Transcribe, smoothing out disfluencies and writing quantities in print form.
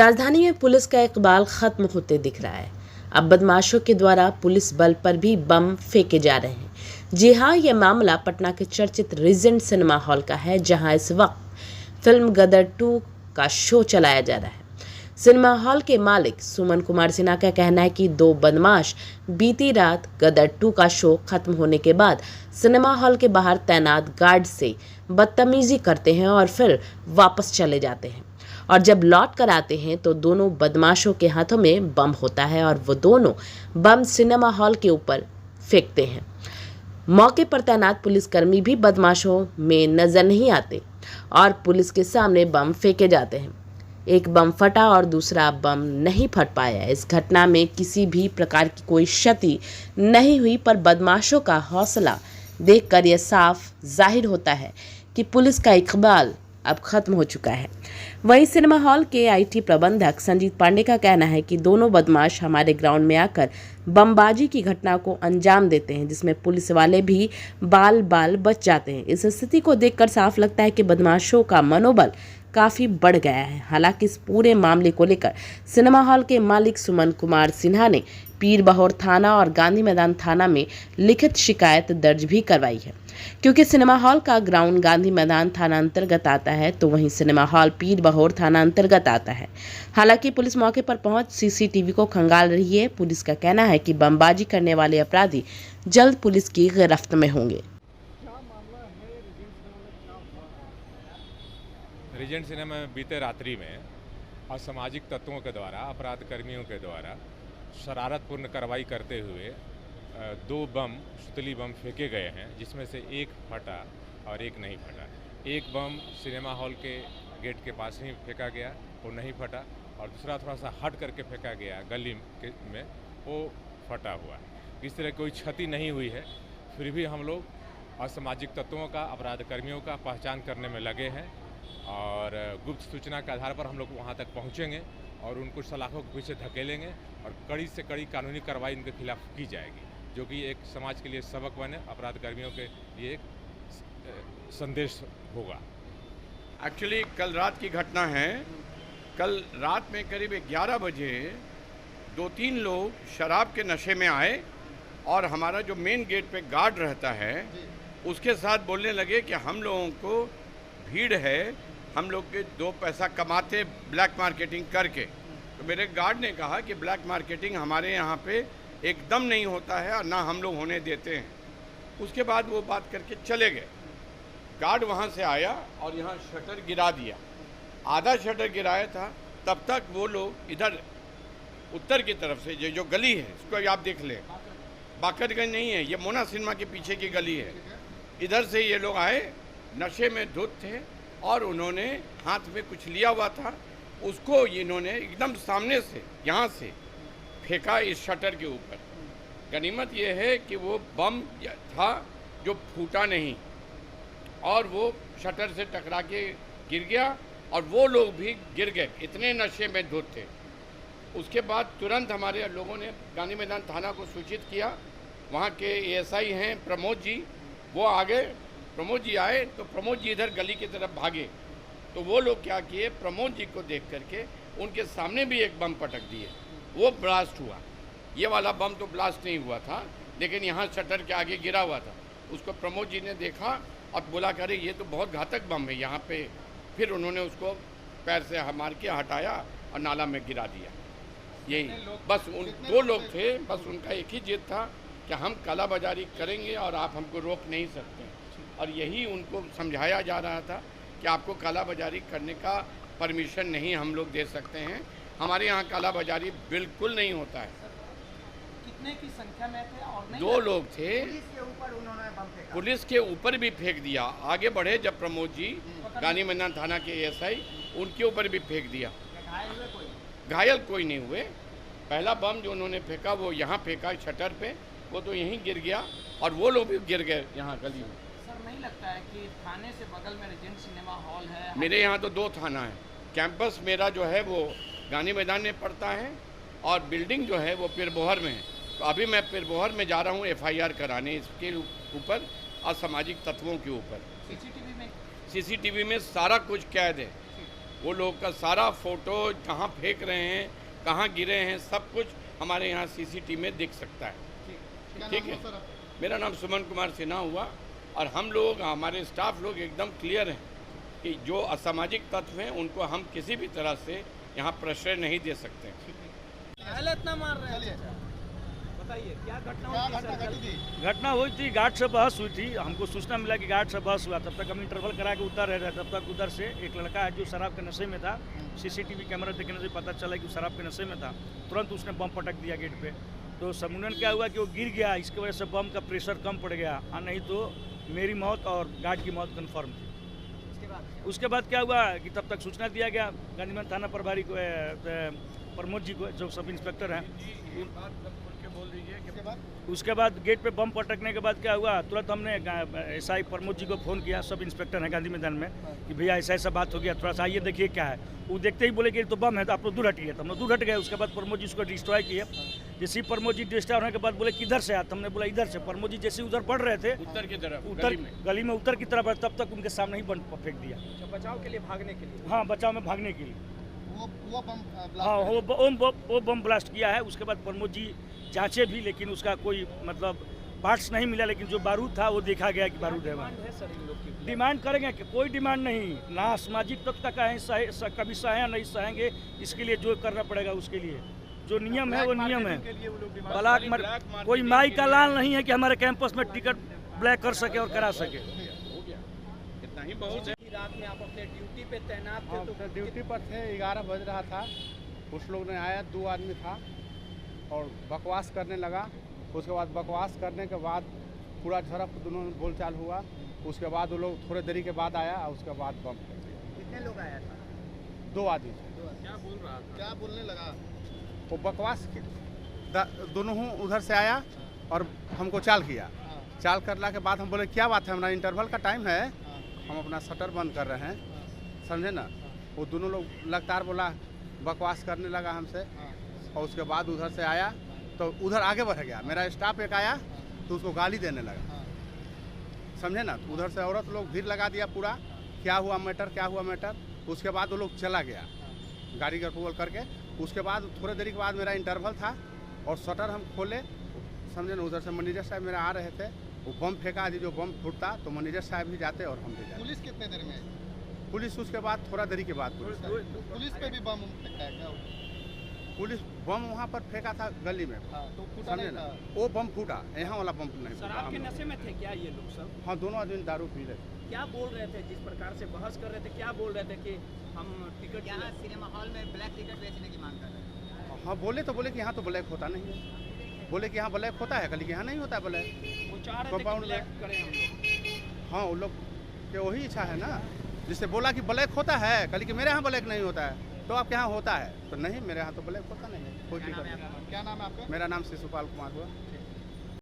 राजधानी में पुलिस का इकबाल खत्म होते दिख रहा है। अब बदमाशों के द्वारा पुलिस बल पर भी बम फेंके जा रहे हैं। जी हाँ, यह मामला पटना के चर्चित रीजेंट सिनेमा हॉल का है, जहां इस वक्त फिल्म गदर 2 का शो चलाया जा रहा है। सिनेमा हॉल के मालिक सुमन कुमार सिन्हा का कहना है कि दो बदमाश बीती रात गदर 2 का शो खत्म होने के बाद सिनेमा हॉल के बाहर तैनात गार्ड से बदतमीजी करते हैं और फिर वापस चले जाते हैं, और जब लौट कर आते हैं तो दोनों बदमाशों के हाथों में बम होता है और वो दोनों बम सिनेमा हॉल के ऊपर फेंकते हैं। मौके पर तैनात पुलिसकर्मी भी बदमाशों में नजर नहीं आते और पुलिस के सामने बम फेंके जाते हैं। एक बम फटा और दूसरा बम नहीं फट पाया। इस घटना में किसी भी प्रकार की कोई क्षति नहीं हुई, पर बदमाशों का हौसला देखकर यह साफ जाहिर होता है कि पुलिस का इकबाल अब खत्म हो चुका है। वहीं सिनेमा हॉल के आईटी प्रबंधक संजीत पांडे का कहना है कि दोनों बदमाश हमारे ग्राउंड में आकर बमबाजी की घटना को अंजाम देते हैं, जिसमें पुलिस वाले भी बाल बाल बच जाते हैं। इस स्थिति को देखकर साफ लगता है कि बदमाशों का मनोबल काफी बढ़ गया है। हालांकि इस पूरे मामले को लेकर सिनेमा हॉल के मालिक सुमन कुमार सिन्हा ने पीर बहोर थाना और गांधी मैदान थाना में लिखित शिकायत दर्ज भी करवाई है। क्योंकि सिनेमा हॉल का ग्राउंड गांधी मैदान थाना अंतर्गत आता है, तो वहीं सिनेमा हॉल पीर बहोर थाना अंतर्गत आता है। हालांकि पुलिस मौके पर पहुंच सीसीटीवी को खंगाल रही है। पुलिस का कहना है कि बमबाजी करने वाले अपराधी जल्द पुलिस की गिरफ्त में होंगे। रीजेंट सिनेमा में बीते रात्रि में असामाजिक तत्वों के द्वारा, अपराध कर्मियों के द्वारा शरारतपूर्ण कार्रवाई करते हुए दो बम, सुतली बम फेंके गए हैं, जिसमें से एक फटा और एक नहीं फटा। एक बम सिनेमा हॉल के गेट के पास ही फेंका गया, वो नहीं फटा, और दूसरा थोड़ा सा हट करके फेंका गया गली में, वो फटा हुआ है। इस तरह कोई क्षति नहीं हुई है, फिर भी हम लोग असामाजिक तत्वों का, अपराध कर्मियों का पहचान करने में लगे हैं और गुप्त सूचना के आधार पर हम लोग वहाँ तक पहुँचेंगे और उनको सलाखों के पीछे धकेलेंगे और कड़ी से कड़ी कानूनी कार्रवाई इनके खिलाफ की जाएगी, जो कि एक समाज के लिए सबक बने, अपराध कर्मियों के लिए एक संदेश होगा। एक्चुअली कल रात की घटना है। कल रात में करीब 11 बजे 2-3 लोग शराब के नशे में आए और हमारा जो मेन गेट पे गार्ड रहता है उसके साथ बोलने लगे कि हम लोगों को भीड़ है, हम लोग के 2 पैसा कमाते ब्लैक मार्केटिंग करके। तो मेरे गार्ड ने कहा कि ब्लैक मार्केटिंग हमारे यहाँ पे एकदम नहीं होता है और ना हम लोग होने देते हैं। उसके बाद वो बात करके चले गए। गार्ड वहाँ से आया और यहाँ शटर गिरा दिया। आधा शटर गिराया था, तब तक वो लोग इधर उत्तर की तरफ से, ये जो गली है इसको आप देख लें, बाकरगंज नहीं है, ये मोना सिनेमा के पीछे की गली है, इधर से ये लोग आए, नशे में धुत थे और उन्होंने हाथ में कुछ लिया हुआ था, उसको इन्होंने एकदम सामने से यहाँ से फेंका इस शटर के ऊपर। गनीमत ये है कि वो बम था जो फूटा नहीं और वो शटर से टकरा के गिर गया और वो लोग भी गिर गए, इतने नशे में धुत थे। उसके बाद तुरंत हमारे लोगों ने गांधी मैदान थाना को सूचित किया। वहाँ के एएसआई हैं प्रमोद जी, वो आ गए। प्रमोद जी आए तो प्रमोद जी इधर गली की तरफ भागे, तो वो लोग क्या किए, प्रमोद जी को देख करके उनके सामने भी एक बम पटक दिए, वो ब्लास्ट हुआ। ये वाला बम तो ब्लास्ट नहीं हुआ था, लेकिन यहाँ शटर के आगे गिरा हुआ था। उसको प्रमोद जी ने देखा और बोला कि अरे ये तो बहुत घातक बम है यहाँ पे। फिर उन्होंने उसको पैर से मार के हटाया और नाला में गिरा दिया। यही बस उन 2 लोग थे, बस उनका एक ही जिद था कि हम कालाबाजारी करेंगे और आप हमको रोक नहीं सकते। और यही उनको समझाया जा रहा था कि आपको कालाबाजारी करने का परमिशन नहीं हम लोग दे सकते हैं, हमारे यहाँ कालाबाजारी बिल्कुल नहीं होता है। कितने की संख्या में थे? और नहीं 2 लोग थे। पुलिस के ऊपर उन्होंने बम फेंका। पुलिस के ऊपर भी फेंक दिया। आगे बढ़े जब प्रमोद जी, गांधी मैदान थाना के एएसआई, उनके ऊपर भी फेंक दिया। घायल हुए कोई? घायल कोई नहीं हुए। पहला बम जो उन्होंने फेंका वो यहाँ फेंका शटर पे, वो तो यहीं गिर गया और वो लोग भी गिर गए यहाँ गली में। सर, नहीं लगता है कि थाने से बगल में रीजेंट सिनेमा हॉल है? मेरे यहाँ तो 2 थाना है। कैंपस मेरा जो है वो गांधी मैदान में पड़ता है और बिल्डिंग जो है वो पीर बहोर में है। तो अभी मैं पीर बहोर में जा रहा हूँ FIR कराने इसके ऊपर, असामाजिक तत्वों के ऊपर। सीसीटीवी में सीसीटीवी में सारा कुछ कैद है। वो लोग का सारा फोटो जहाँ फेंक रहे हैं, कहाँ गिरे हैं, सब कुछ हमारे यहाँ सीसीटीवी में दिख सकता है। ठीक है, मेरा नाम सुमन कुमार सिन्हा हुआ और हम लोग, हमारे स्टाफ लोग एकदम क्लियर हैं कि जो असामाजिक तत्व हैं उनको हम किसी भी तरह से यहाँ प्रश्रय नहीं दे सकते। इतना मार रहे हैं, बताइए क्या घटना हुई? घटना हुई थी, गार्ड से बहस हुई थी। हमको सूचना मिला कि गार्ड से बहस हुआ, तब तक हम इंटरवल करा के उतर रहे थे। तब तक उधर से एक लड़का है जो शराब के नशे में था, सीसीटीवी कैमरा देखने से पता चला कि वो शराब के नशे में था। तुरंत उसने बम पटक दिया गेट पे। तो समूनन क्या हुआ कि वो गिर गया, इसकी वजह से बम का प्रेशर कम पड़ गया, और नहीं तो मेरी मौत और गार्ड की मौत कन्फर्म थी। उसके बाद क्या हुआ कि तब तक सूचना दिया गया गांधीमैदान थाना प्रभारी को, प्रमोद जी को, जो सब इंस्पेक्टर हैं। उसके बाद गेट पे बम पटकने के बाद क्या हुआ, तुरंत हमने एसआई प्रमोद जी को फ़ोन किया, सब इंस्पेक्टर हैं गांधी मैदान में, कि भैया ऐसा ऐसा बात हो गया, थोड़ा सा आइए देखिए क्या है। वो देखते ही बोले कि तो बम है, तो आप लोग दूर हटिए। तो हम लोग दूर हट गए। उसके बाद प्रमोद जी उसको डिस्ट्रॉय किए। जैसे ही प्रमोद जी डिस्ट्रॉय होने के बाद बोले किधर से आया, तो हमने बोला इधर से। प्रमोद जी जैसे उधर बढ़ रहे थे, उत्तर की तरफ, गली में उत्तर की तरफ, तब तक उनके सामने ही बम फेंक दिया। बचाव के लिए, भागने के लिए? हाँ, बचाव में भागने के लिए। वो बम हाँ, वो बम ब्लास्ट किया है। उसके बाद प्रमोद जी जांचे भी, लेकिन उसका कोई मतलब पार्ट्स नहीं मिला, लेकिन जो बारूद था वो देखा गया कि बारूद है वहाँ। डिमांड करेंगे कि कोई डिमांड नहीं, ना सामाजिक तत्व का कहें, कभी सहे नहीं सहेंगे। इसके लिए जो करना पड़ेगा, उसके लिए जो नियम है वो नियम है। ब्लैक कोई माई का लाल नहीं है कि हमारे कैंपस में टिकट ब्लैक कर सके और करा सके। इतना ही बहुत है। रात में आप अपने ड्यूटी पे तैनात थे, तो ड्यूटी पर थे, 11 बज रहा था। कुछ लोग ने आया, 2 आदमी था और बकवास करने लगा। उसके बाद बकवास करने के बाद पूरा झड़प, दोनों में बोलचाल हुआ। उसके बाद वो लोग थोड़े देरी के बाद आया और उसके बाद बम फेंक दिया। कितने लोग आया था? 2 आदमी। क्या बोल रहा था? क्या बोलने लगा? वो बकवास दोनों उधर से आया और हमको चाल किया। चाल करने के बाद हम बोले क्या बात है, हमारा इंटरवल का टाइम है, हम अपना शटर बंद कर रहे हैं, समझे ना। वो दोनों लोग लगातार बोला, बकवास करने लगा हमसे। और उसके बाद उधर से आया तो उधर आगे बढ़ गया। मेरा स्टाफ एक आया तो उसको गाली देने लगा, समझे ना। उधर से औरत लोग भीड़ लगा दिया पूरा, क्या हुआ मैटर, क्या हुआ मैटर। उसके बाद वो लोग चला गया गाड़ी का अप्रूवल करके। उसके बाद थोड़ी देरी के बाद मेरा इंटरवल था और शटर हम खोले, समझे ना। उधर से मैनेजर साहब मेरा आ रहे थे, वो बम फेंका, जो बम फूटता तो मैनेजर साहब भी जाते और हम भी जाते। पुलिस कितने देर में? पुलिस उसके बाद थोड़ा देरी के बाद पुलिस पे भी बम फेंका है क्या? पुलिस बम वहाँ पर फेंका था गली में, तो फूटा नहीं था? वो बम फूटा, यहाँ वाला बम नहीं फूटा। शराब के नशे में थे क्या ये लोग सब? हाँ, दोनों आदमी दारू पी रहे थे। क्या बोल रहे थे, जिस प्रकार से बहस कर रहे थे, क्या बोल रहे थे कि हम टिकट यहाँ सिनेमा हॉल में ब्लैक टिकट बेचने की मांग कर रहे हैं? हाँ, बोले कि यहाँ तो ब्लैक होता नहीं है। बोले कि यहाँ ब्लैक होता है, कल कि यहाँ नहीं होता है ब्लैक। वो चाह रहे थे कि ब्लैक करें हम लोग। हाँ, वो लोग के वही इच्छा है ना, जिससे बोला कि ब्लैक होता है, कल कि मेरे यहाँ ब्लैक नहीं होता है, तो आपके यहाँ होता है। तो नहीं, मेरे यहाँ तो ब्लैक होता नहीं है, कोई टिकट नहीं। क्या नाम है आपका? मेरा नाम शिशुपाल कुमार हुआ।